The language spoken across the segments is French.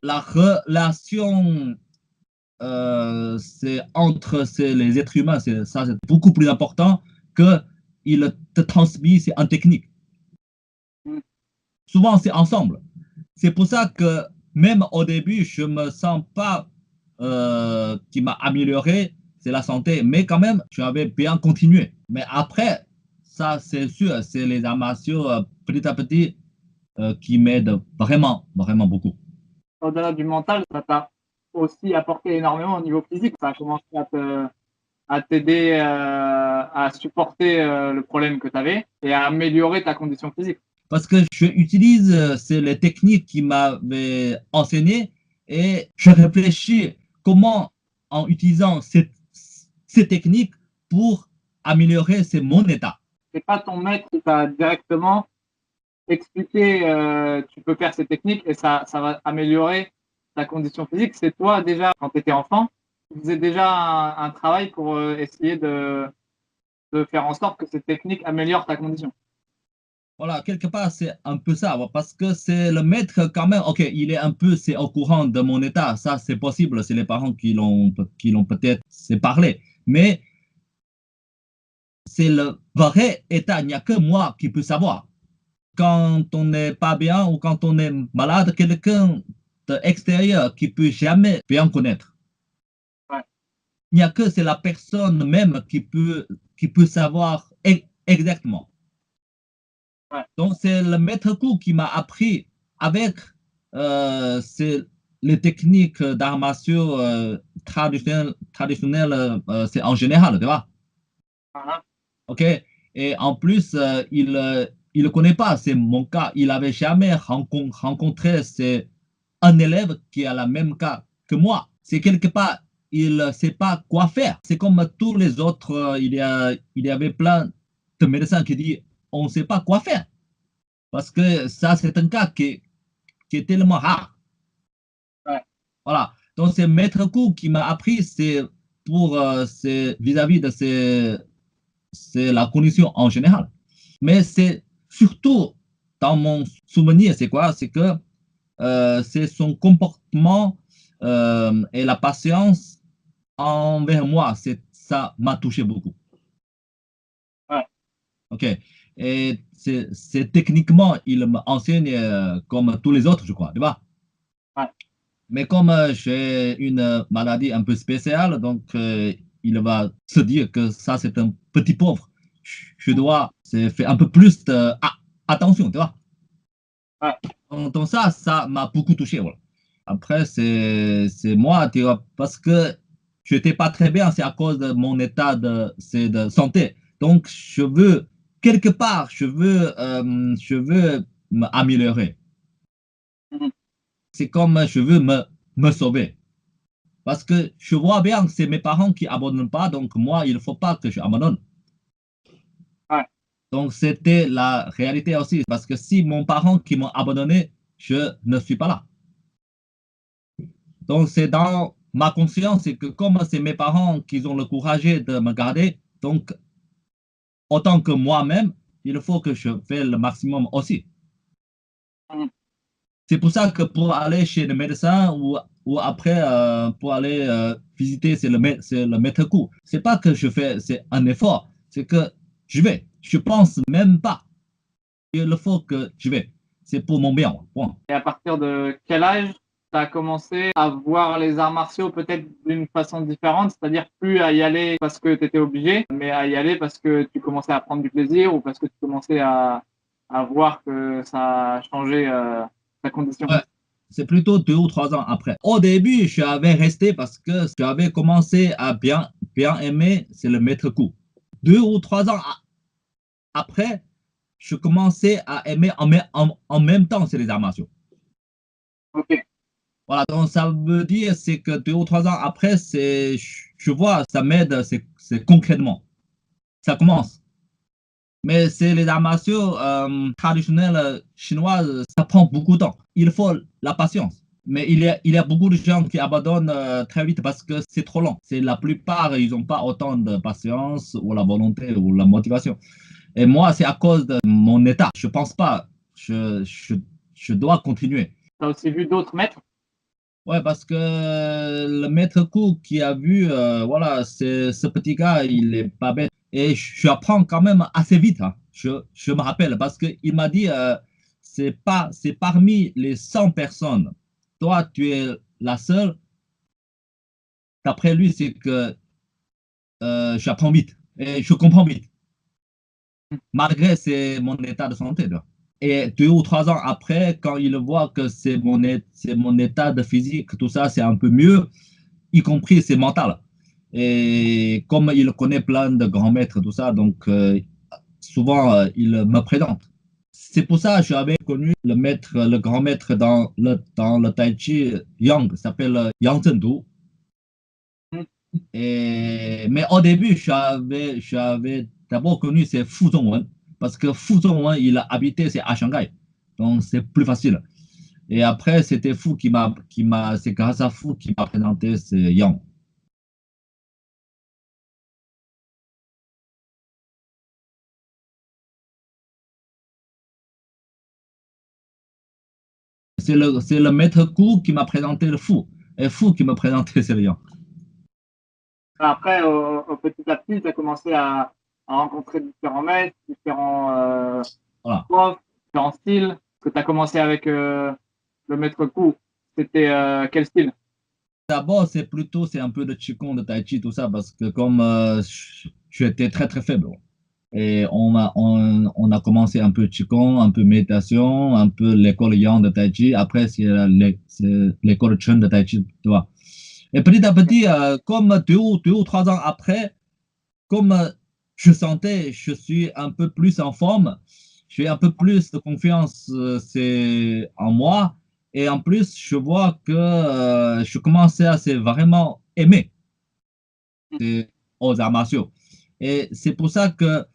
La relation c'est entre les êtres humains, ça c'est beaucoup plus important que il te transmet, c'est en technique. Souvent c'est ensemble. C'est pour ça que même au début, je me sens pas qui m'a amélioré, c'est la santé, mais quand même, je avais bien continué. Mais après, ça c'est sûr, c'est les arts martiaux petit à petit qui m'aident vraiment, vraiment beaucoup. Au-delà du mental, ça t'a aussi apporté énormément au niveau physique. Ça a commencé à t'aider à supporter le problème que tu avais et à améliorer ta condition physique. Parce que je utilise c'est les techniques qui m'avaient enseigné et je réfléchis comment en utilisant ces techniques pour améliorer mon état. C'est pas ton maître qui t'a directement expliqué tu peux faire ces techniques et ça va améliorer ta condition physique. C'est toi déjà, quand tu étais enfant, tu faisais déjà un travail pour essayer de faire en sorte que ces techniques améliorent ta condition. Voilà, quelque part, c'est un peu ça, parce que c'est le maître quand même, ok, il est un peu, c'est au courant de mon état, ça c'est possible, c'est les parents qui l'ont peut-être parlé, mais c'est le vrai état, il n'y a que moi qui peux savoir. Quand on n'est pas bien ou quand on est malade, quelqu'un de extérieur qui peut jamais bien connaître. Ouais. Il n'y a que c'est la personne même qui peut savoir exactement. Ouais. Donc c'est le maître coup qui m'a appris avec les techniques d'arts martiaux traditionnelles, c'est en général, tu vois. Uh-huh. Ok. Et en plus, il ne connaît pas, c'est mon cas. Il n'avait jamais rencontré un élève qui a la même cas que moi. C'est quelque part, il ne sait pas quoi faire. C'est comme tous les autres, il y avait plein de médecins qui disent on ne sait pas quoi faire. Parce que ça, c'est un cas qui est tellement rare. Ouais. Voilà. Donc, c'est Maître Coup qui m'a appris, c'est pour vis-à-vis de c'est la condition en général. Mais c'est surtout, dans mon souvenir, c'est quoi? C'est que c'est son comportement et la patience envers moi. Ça m'a touché beaucoup. Ouais. OK. Et c'est techniquement, il m'enseigne comme tous les autres, je crois, tu vois? Ouais. Mais comme j'ai une maladie un peu spéciale, donc il va se dire que ça, c'est un petit pauvre. Je dois faire un peu plus attention, tu vois. Ouais. Donc ça m'a beaucoup touché. Voilà. Après, c'est moi, tu vois, parce que je n'étais pas très bien, c'est à cause de mon état de santé. Donc, quelque part, je veux m'améliorer. Mhm. C'est comme je veux me sauver. Parce que je vois bien que c'est mes parents qui abandonnent pas, donc moi, il ne faut pas que je abandonne. Ouais. Donc c'était la réalité aussi, parce que si mon parent qui m'a abandonné, je ne suis pas là. Donc c'est dans ma conscience, c'est que comme c'est mes parents qui ont le courage de me garder, donc autant que moi-même, il faut que je fasse le maximum aussi. Mhm. C'est pour ça que pour aller chez le médecin ou après pour aller visiter, c'est le maître coup. C'est pas que je fais c'est un effort, c'est que je vais. Je pense même pas. Il faut que je vais. C'est pour mon bien. Point. Et à partir de quel âge tu as commencé à voir les arts martiaux peut-être d'une façon différente, c'est-à-dire plus à y aller parce que tu étais obligé, mais à y aller parce que tu commençais à prendre du plaisir ou parce que tu commençais à voir que ça a changé ta condition. Ouais. C'est plutôt 2 ou 3 ans après. Au début, je avais resté parce que j'avais commencé à bien aimer, c'est le maître coup. 2 ou 3 ans après, je commençais à aimer en même temps, c'est les arts martiaux. Ok. Voilà, donc ça veut dire c'est que 2 ou 3 ans après, je vois, ça m'aide, c'est concrètement. Ça commence. Mais c'est les arts martiaux traditionnels chinois, ça prend beaucoup de temps. Il faut la patience. Mais il y a beaucoup de gens qui abandonnent très vite parce que c'est trop long. C'est la plupart, ils n'ont pas autant de patience ou la volonté ou la motivation. Et moi, c'est à cause de mon état. Je pense pas. Je dois continuer. Tu as aussi vu d'autres maîtres? Ouais, parce que le maître Kou qui a vu, voilà, ce petit gars, il est pas bête. Et je apprends quand même assez vite, hein. Je me rappelle parce qu'il m'a dit, c'est parmi les 100 personnes, toi, tu es la seule. D'après lui, c'est que j'apprends vite et je comprends vite, malgré c'est mon état de santé. Là. Et 2 ou 3 ans après, quand il voit que c'est mon état de physique, tout ça, c'est un peu mieux, y compris c'est mental. Et comme il connaît plein de grands maîtres, tout ça, donc souvent il me présente. C'est pour ça que j'avais connu le maître, le grand maître dans le Tai Chi, Yang, s'appelle Yang Zhendu. Mais au début, j'avais d'abord connu c'est Fu Zhongwen, parce que Fu Zhongwen, il a habité c'est à Shanghai, donc c'est plus facile. Et après, c'était c'est grâce à Fu qui m'a présenté ce Yang. C'est le maître Gu qui m'a présenté le Fu, et Fu qui m'a présenté ce Yang. Après, petit à petit, tu as commencé à rencontrer différents maîtres, différents Voilà. profs, différents styles. Que tu as commencé avec le maître Kou. C'était quel style? D'abord, c'est un peu de Qigong, de Tai Chi, tout ça, parce que comme j'étais très très faible, et on a commencé un peu Qigong, un peu méditation, un peu l'école Yang de Tai Chi. Après, c'est l'école Chen de Tai Chi, tu vois. Et petit à petit, comme 2 ou 3 ans après, comme je sentais, je suis un peu plus en forme, j'ai un peu plus de confiance c'est en moi. Et en plus, je vois que je commençais à vraiment aimer aux arts martiaux. Et c'est pour ça que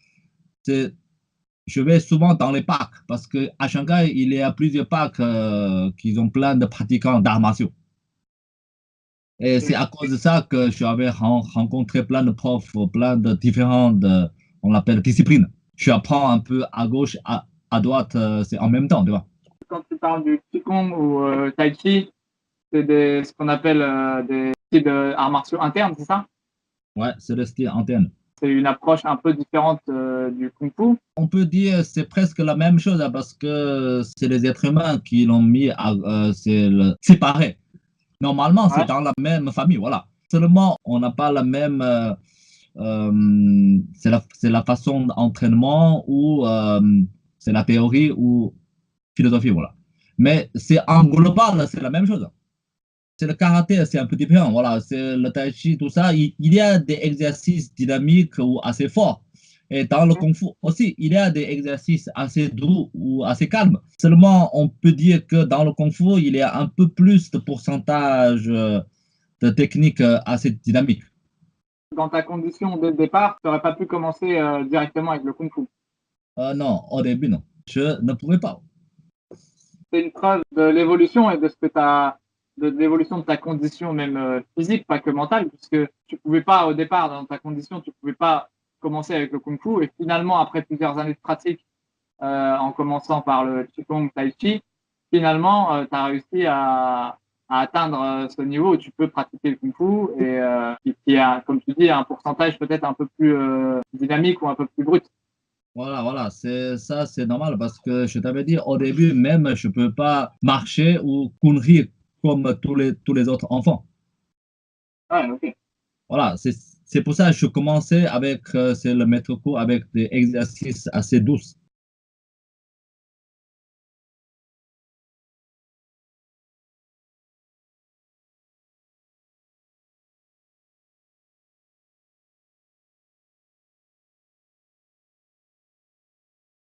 je vais souvent dans les parcs, parce qu'à Shanghai, il y a plusieurs parcs qui ont plein de pratiquants d'arts martiaux. Et c'est à cause de ça que j'avais rencontré plein de profs, plein de différentes, on l'appelle disciplines. Je apprends un peu à gauche, à droite, c'est en même temps, tu vois. Quand tu parles du Qigong ou Tai Chi, c'est ce qu'on appelle des styles d'arts martiaux internes, c'est ça? Ouais, c'est le style antenne. C'est une approche un peu différente du Kung Fu. On peut dire c'est presque la même chose hein, parce que c'est les êtres humains qui l'ont mis à séparé. Normalement, c'est Ouais. dans la même famille, voilà. Seulement, on n'a pas la même. C'est la façon d'entraînement ou c'est la théorie ou philosophie, voilà. Mais c'est en global, c'est la même chose. C'est le karaté, c'est un peu différent, voilà. C'est le tai chi, tout ça. Il y a des exercices dynamiques ou assez forts. Et dans le kung fu aussi, il y a des exercices assez doux ou assez calmes. Seulement, on peut dire que dans le kung fu, il y a un peu plus de pourcentage de techniques assez dynamiques. Dans ta condition dès le départ, tu n'aurais pas pu commencer directement avec le Kung Fu. Non, au début, non. Je ne pouvais pas. C'est une preuve de l'évolution et de ce que tu as, de l'évolution de ta condition même physique, pas que mentale, puisque tu pouvais pas au départ dans ta condition, tu pouvais pas commencer avec le Kung Fu et finalement après plusieurs années de pratique, en commençant par le Qigong Tai Chi, finalement tu as réussi à atteindre ce niveau où tu peux pratiquer le Kung Fu et qui a, comme tu dis, un pourcentage peut-être un peu plus dynamique ou un peu plus brut. Voilà, c'est ça, c'est normal parce que je t'avais dit au début, même je ne peux pas marcher ou courir comme tous les autres enfants. Ouais, ok. Voilà, c'est pour ça que je commençais avec c'est le maître cours avec des exercices assez douces.